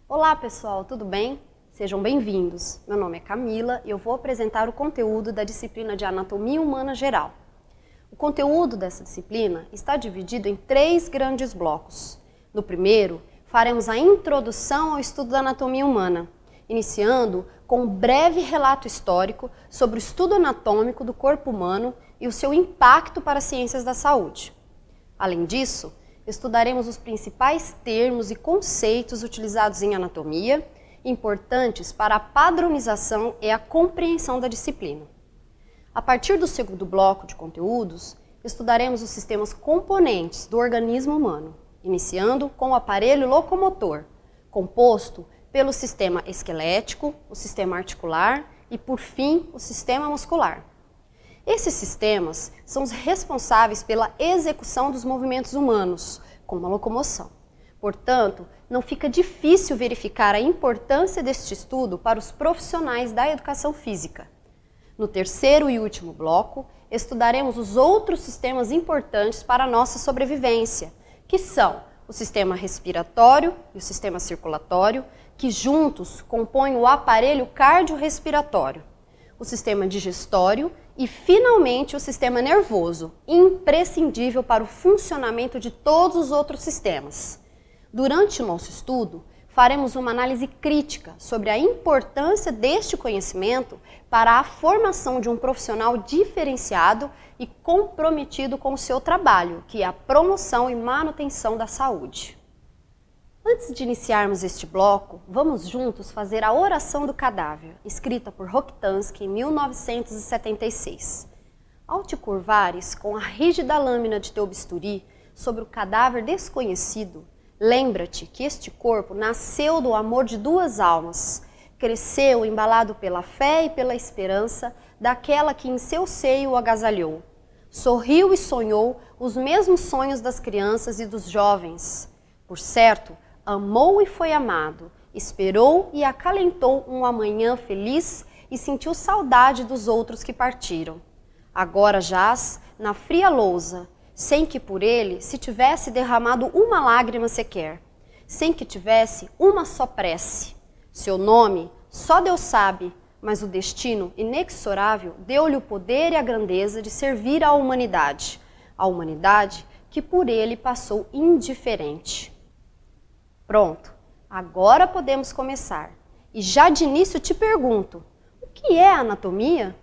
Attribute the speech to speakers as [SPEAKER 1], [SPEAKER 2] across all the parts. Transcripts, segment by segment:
[SPEAKER 1] Olá pessoal, tudo bem? Sejam bem-vindos. Meu nome é Camila e eu vou apresentar o conteúdo da disciplina de Anatomia Humana Geral. O conteúdo dessa disciplina está dividido em 3 grandes blocos. No primeiro, faremos a introdução ao estudo da anatomia humana, iniciando com um breve relato histórico sobre o estudo anatômico do corpo humano e o seu impacto para as ciências da saúde. Além disso, estudaremos os principais termos e conceitos utilizados em anatomia, importantes para a padronização e a compreensão da disciplina. A partir do segundo bloco de conteúdos, estudaremos os sistemas componentes do organismo humano, iniciando com o aparelho locomotor, composto pelo sistema esquelético, o sistema articular e, por fim, o sistema muscular. Esses sistemas são os responsáveis pela execução dos movimentos humanos, como a locomoção. Portanto, não fica difícil verificar a importância deste estudo para os profissionais da educação física. No terceiro e último bloco, estudaremos os outros sistemas importantes para a nossa sobrevivência, que são o sistema respiratório e o sistema circulatório, que juntos compõem o aparelho cardiorrespiratório, o sistema digestório e, finalmente, o sistema nervoso, imprescindível para o funcionamento de todos os outros sistemas. Durante o nosso estudo, faremos uma análise crítica sobre a importância deste conhecimento para a formação de um profissional diferenciado e comprometido com o seu trabalho, que é a promoção e manutenção da saúde. Antes de iniciarmos este bloco, vamos juntos fazer a oração do cadáver, escrita por Rokitansky em 1976. Ao te curvares com a rígida lâmina de teu bisturi sobre o cadáver desconhecido, lembra-te que este corpo nasceu do amor de 2 almas, cresceu embalado pela fé e pela esperança daquela que em seu seio o agasalhou. Sorriu e sonhou os mesmos sonhos das crianças e dos jovens. Por certo, amou e foi amado, esperou e acalentou um amanhã feliz e sentiu saudade dos outros que partiram. Agora jaz na fria lousa, sem que por ele se tivesse derramado uma lágrima sequer, sem que tivesse uma só prece. Seu nome só Deus sabe, mas o destino inexorável deu-lhe o poder e a grandeza de servir à humanidade que por ele passou indiferente. Pronto, agora podemos começar. E já de início te pergunto, o que é anatomia?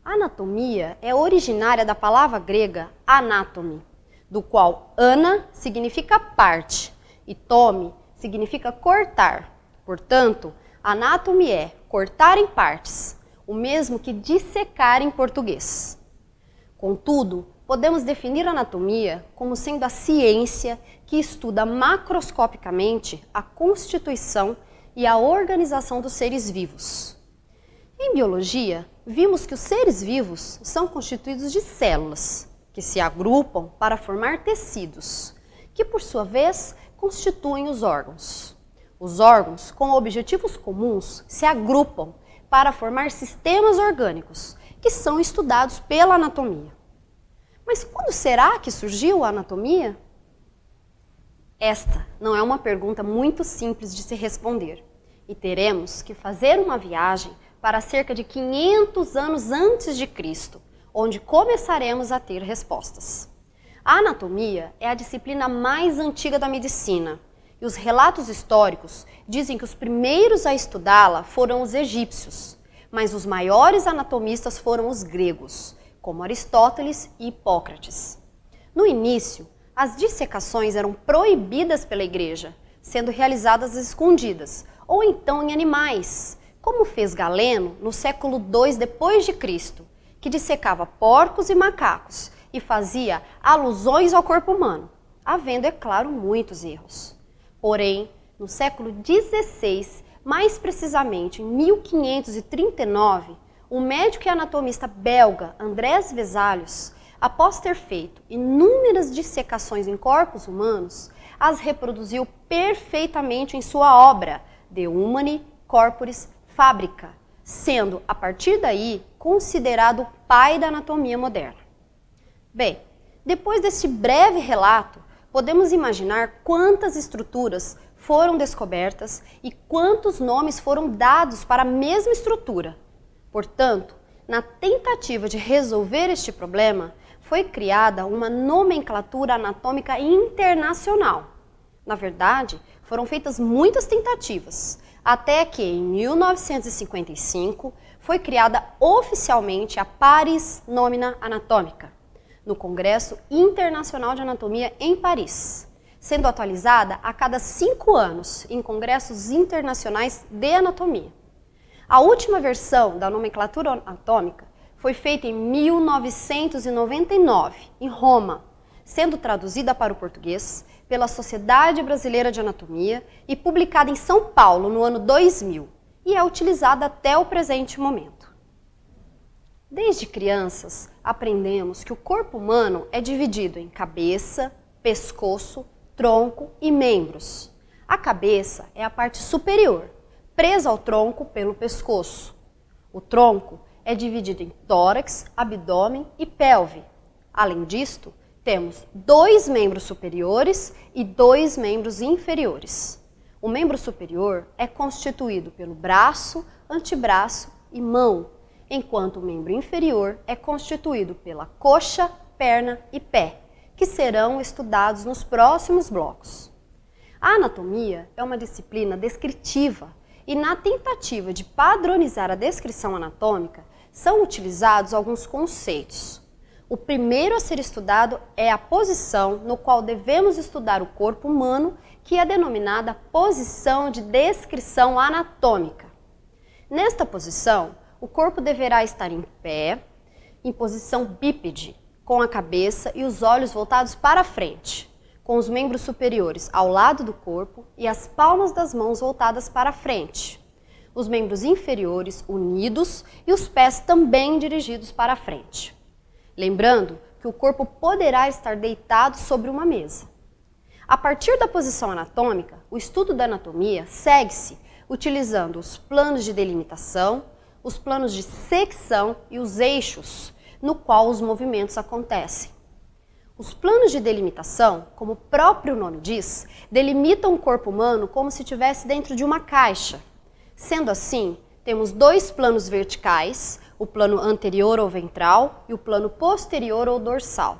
[SPEAKER 1] Anatomia é originária da palavra grega anátome, do qual ana significa parte e tome significa cortar. Portanto, anátome é cortar em partes, o mesmo que dissecar em português. Contudo, podemos definir a anatomia como sendo a ciência que estuda macroscopicamente a constituição e a organização dos seres vivos. Em biologia, vimos que os seres vivos são constituídos de células, que se agrupam para formar tecidos, que por sua vez constituem os órgãos. Os órgãos, com objetivos comuns, se agrupam para formar sistemas orgânicos, que são estudados pela anatomia. Mas quando será que surgiu a anatomia? Esta não é uma pergunta muito simples de se responder, e teremos que fazer uma viagem para cerca de 500 anos antes de Cristo, onde começaremos a ter respostas. A anatomia é a disciplina mais antiga da medicina, e os relatos históricos dizem que os primeiros a estudá-la foram os egípcios, mas os maiores anatomistas foram os gregos, como Aristóteles e Hipócrates. No início, as dissecações eram proibidas pela igreja, sendo realizadas escondidas, ou então em animais, como fez Galeno no século II d.C., que dissecava porcos e macacos e fazia alusões ao corpo humano, havendo, é claro, muitos erros. Porém, no século XVI, mais precisamente em 1539, o médico e anatomista belga Andrés Vesalius, após ter feito inúmeras dissecações em corpos humanos, as reproduziu perfeitamente em sua obra De Humani Corporis Fabrica, sendo, a partir daí, considerado o pai da anatomia moderna. Bem, depois deste breve relato, podemos imaginar quantas estruturas foram descobertas e quantos nomes foram dados para a mesma estrutura. Portanto, na tentativa de resolver este problema, foi criada uma nomenclatura anatômica internacional. Na verdade, foram feitas muitas tentativas, até que em 1955 foi criada oficialmente a Paris Nomina Anatômica, no Congresso Internacional de Anatomia em Paris, sendo atualizada a cada 5 anos em congressos internacionais de anatomia. A última versão da nomenclatura anatômica foi feita em 1999, em Roma, sendo traduzida para o português pela Sociedade Brasileira de Anatomia e publicada em São Paulo no ano 2000, e é utilizada até o presente momento. Desde crianças, aprendemos que o corpo humano é dividido em cabeça, pescoço, tronco e membros. A cabeça é a parte superior, presa ao tronco pelo pescoço. O tronco é dividido em tórax, abdômen e pelve. Além disto, temos 2 membros superiores e 2 membros inferiores. O membro superior é constituído pelo braço, antebraço e mão, enquanto o membro inferior é constituído pela coxa, perna e pé, que serão estudados nos próximos blocos. A anatomia é uma disciplina descritiva e, na tentativa de padronizar a descrição anatômica, são utilizados alguns conceitos. O primeiro a ser estudado é a posição no qual devemos estudar o corpo humano, que é denominada posição de descrição anatômica. Nesta posição, o corpo deverá estar em pé, em posição bípede, com a cabeça e os olhos voltados para frente, com os membros superiores ao lado do corpo e as palmas das mãos voltadas para frente, os membros inferiores unidos e os pés também dirigidos para frente. Lembrando que o corpo poderá estar deitado sobre uma mesa. A partir da posição anatômica, o estudo da anatomia segue-se utilizando os planos de delimitação, os planos de secção e os eixos, no qual os movimentos acontecem. Os planos de delimitação, como o próprio nome diz, delimitam o corpo humano como se estivesse dentro de uma caixa. Sendo assim, temos 2 planos verticais, o plano anterior ou ventral e o plano posterior ou dorsal.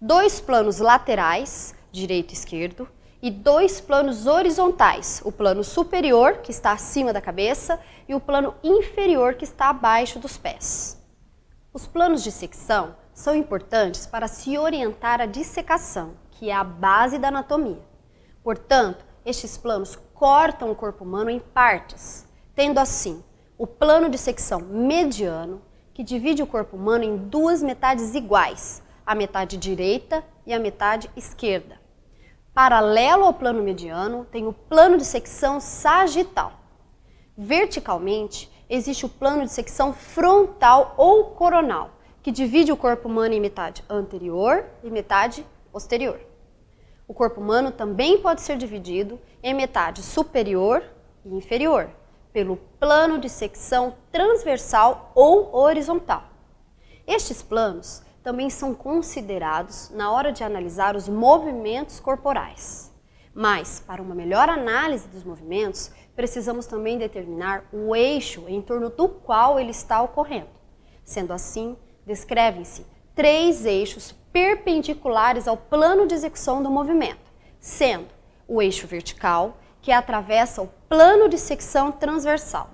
[SPEAKER 1] 2 planos laterais, direito e esquerdo, e 2 planos horizontais, o plano superior, que está acima da cabeça, e o plano inferior, que está abaixo dos pés. Os planos de secção são importantes para se orientar a dissecação, que é a base da anatomia. Portanto, estes planos cortam o corpo humano em partes, tendo assim o plano de secção mediano, que divide o corpo humano em 2 metades iguais, a metade direita e a metade esquerda. Paralelo ao plano mediano, tem o plano de secção sagital. Verticalmente, existe o plano de secção frontal ou coronal, que divide o corpo humano em metade anterior e metade posterior. O corpo humano também pode ser dividido em metade superior e inferior, pelo plano de secção transversal ou horizontal. Estes planos também são considerados na hora de analisar os movimentos corporais. Mas, para uma melhor análise dos movimentos, precisamos também determinar o eixo em torno do qual ele está ocorrendo. Sendo assim, descrevem-se 3 eixos perpendiculares ao plano de execução do movimento, sendo o eixo vertical, que atravessa o plano de secção transversal,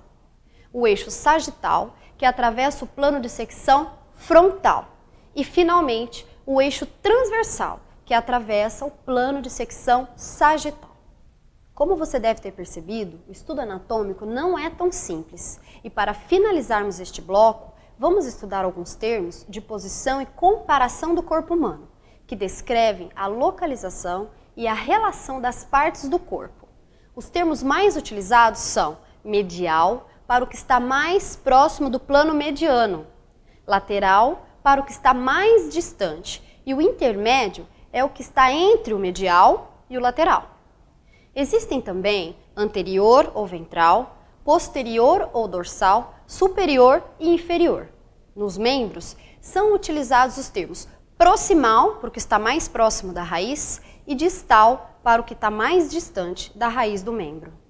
[SPEAKER 1] o eixo sagital, que atravessa o plano de secção frontal, e, finalmente, o eixo transversal, que atravessa o plano de secção sagital. Como você deve ter percebido, o estudo anatômico não é tão simples, e para finalizarmos este bloco, vamos estudar alguns termos de posição e comparação do corpo humano, que descrevem a localização e a relação das partes do corpo. Os termos mais utilizados são medial, para o que está mais próximo do plano mediano, lateral, para o que está mais distante, e o intermédio é o que está entre o medial e o lateral. Existem também anterior ou ventral, posterior ou dorsal, superior e inferior. Nos membros, são utilizados os termos proximal, porque está mais próximo da raiz, e distal para o que está mais distante da raiz do membro.